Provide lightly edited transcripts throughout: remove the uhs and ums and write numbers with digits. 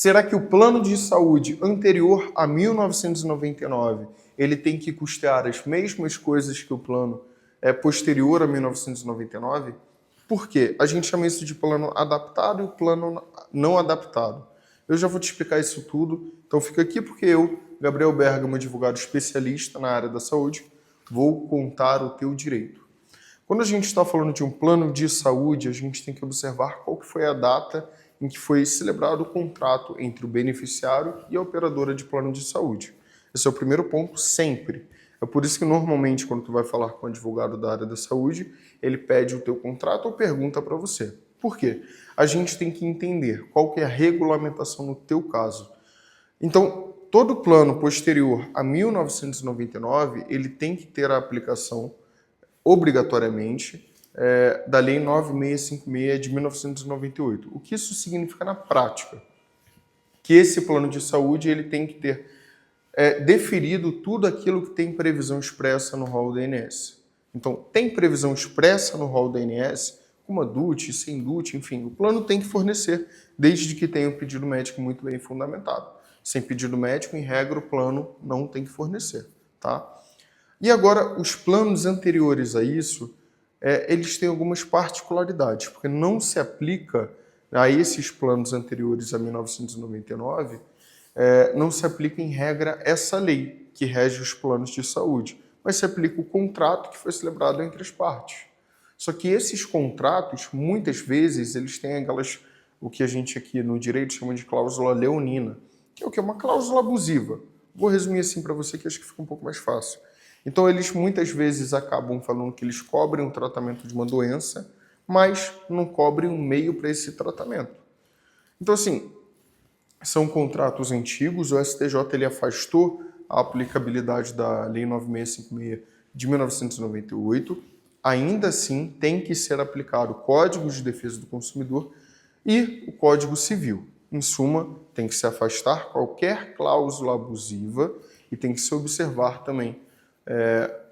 Será que o plano de saúde anterior a 1999 ele tem que custear as mesmas coisas que o plano posterior a 1999? Por quê? A gente chama isso de plano adaptado e o plano não adaptado. Eu já vou te explicar isso tudo, então fica aqui porque eu, Gabriel Bergamo, advogado especialista na área da saúde, vou contar o teu direito. Quando a gente está falando de um plano de saúde, a gente tem que observar qual que foi a data em que foi celebrado o contrato entre o beneficiário e a operadora de plano de saúde. Esse é o primeiro ponto, sempre. É por isso que normalmente quando tu vai falar com um advogado da área da saúde, ele pede o teu contrato ou pergunta para você. Por quê? A gente tem que entender qual que é a regulamentação no teu caso. Então, todo plano posterior a 1999, ele tem que ter a aplicação obrigatoriamente da Lei 9656 de 1998. O que isso significa na prática? Que esse plano de saúde ele tem que ter deferido tudo aquilo que tem previsão expressa no rol da ANS. Então, tem previsão expressa no rol da ANS, com uma DUT, sem DUT, enfim, o plano tem que fornecer, desde que tenha um pedido médico muito bem fundamentado. Sem pedido médico, em regra, o plano não tem que fornecer, tá? E agora, os planos anteriores a isso, eles têm algumas particularidades, porque não se aplica a esses planos anteriores a 1999, não se aplica em regra essa lei que rege os planos de saúde, mas se aplica o contrato que foi celebrado entre as partes. Só que esses contratos, muitas vezes, eles têm aquelas, o que a gente aqui no direito chama de cláusula leonina, que é o que? Uma cláusula abusiva. Vou resumir assim para você que acho que fica um pouco mais fácil. Então, eles muitas vezes acabam falando que eles cobrem o tratamento de uma doença, mas não cobrem um meio para esse tratamento. Então, assim, são contratos antigos, o STJ ele afastou a aplicabilidade da Lei 9656 de 1998, ainda assim tem que ser aplicado o Código de Defesa do Consumidor e o Código Civil. Em suma, tem que se afastar qualquer cláusula abusiva e tem que se observar também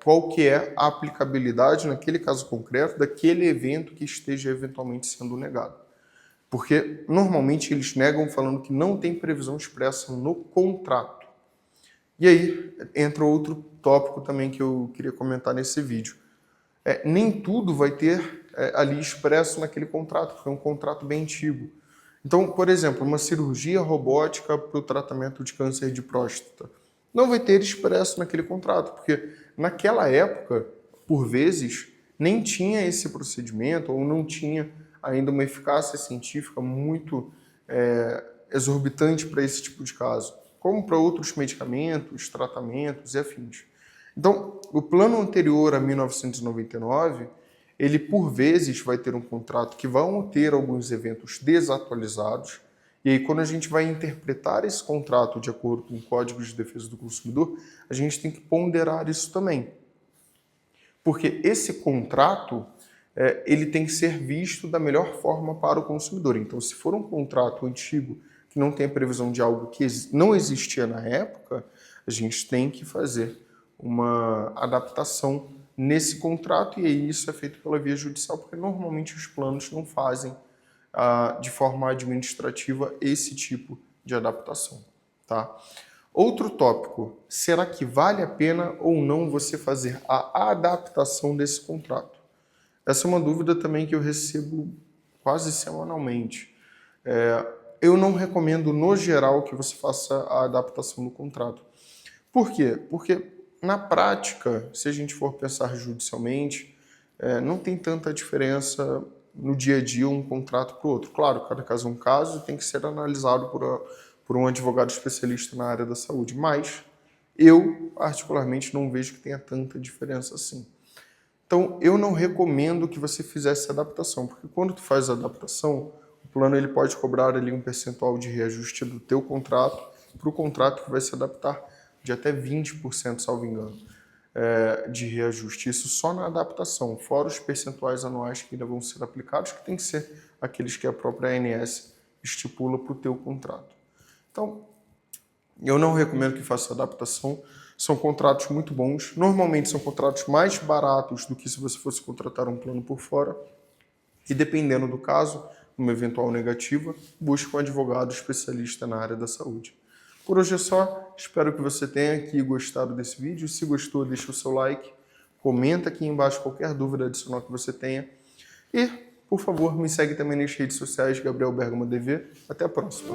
qual que é a aplicabilidade, naquele caso concreto, daquele evento que esteja eventualmente sendo negado. Porque, normalmente, eles negam falando que não tem previsão expressa no contrato. E aí, entra outro tópico também que eu queria comentar nesse vídeo. Nem tudo vai ter ali expresso naquele contrato, porque é um contrato bem antigo. Então, por exemplo, uma cirurgia robótica para o tratamento de câncer de próstata não vai ter expresso naquele contrato, porque naquela época, por vezes, nem tinha esse procedimento ou não tinha ainda uma eficácia científica muito exorbitante para esse tipo de caso, como para outros medicamentos, tratamentos e afins. Então, o plano anterior a 1999, ele por vezes vai ter um contrato que vão ter alguns eventos desatualizados, e aí quando a gente vai interpretar esse contrato de acordo com o Código de Defesa do Consumidor, a gente tem que ponderar isso também. Porque esse contrato, ele tem que ser visto da melhor forma para o consumidor. Então, se for um contrato antigo que não tem a previsão de algo que não existia na época, a gente tem que fazer uma adaptação nesse contrato, e aí isso é feito pela via judicial, porque normalmente os planos não fazem de forma administrativa esse tipo de adaptação. Tá? Outro tópico, será que vale a pena ou não você fazer a adaptação desse contrato? Essa é uma dúvida também que eu recebo quase semanalmente. Eu não recomendo, no geral, que você faça a adaptação do contrato. Por quê? Porque, na prática, se a gente for pensar judicialmente, não tem tanta diferença no dia a dia um contrato para o outro. Claro, cada caso é um caso e tem que ser analisado por um advogado especialista na área da saúde, mas eu, particularmente, não vejo que tenha tanta diferença assim. Então, eu não recomendo que você fizesse a adaptação, porque quando tu faz a adaptação, o plano ele pode cobrar ali um percentual de reajuste do teu contrato para o contrato que vai se adaptar de até 20%, salvo engano, de reajuste. Isso só na adaptação, fora os percentuais anuais que ainda vão ser aplicados, que tem que ser aqueles que a própria ANS estipula para o teu contrato. Então, eu não recomendo que faça adaptação. São contratos muito bons. Normalmente são contratos mais baratos do que se você fosse contratar um plano por fora. E dependendo do caso, uma eventual negativa, busque um advogado especialista na área da saúde. Por hoje é só, espero que você tenha aqui gostado desse vídeo. Se gostou, deixa o seu like, comenta aqui embaixo qualquer dúvida adicional que você tenha e, por favor, me segue também nas redes sociais, Gabriel Bergamo DV. Até a próxima!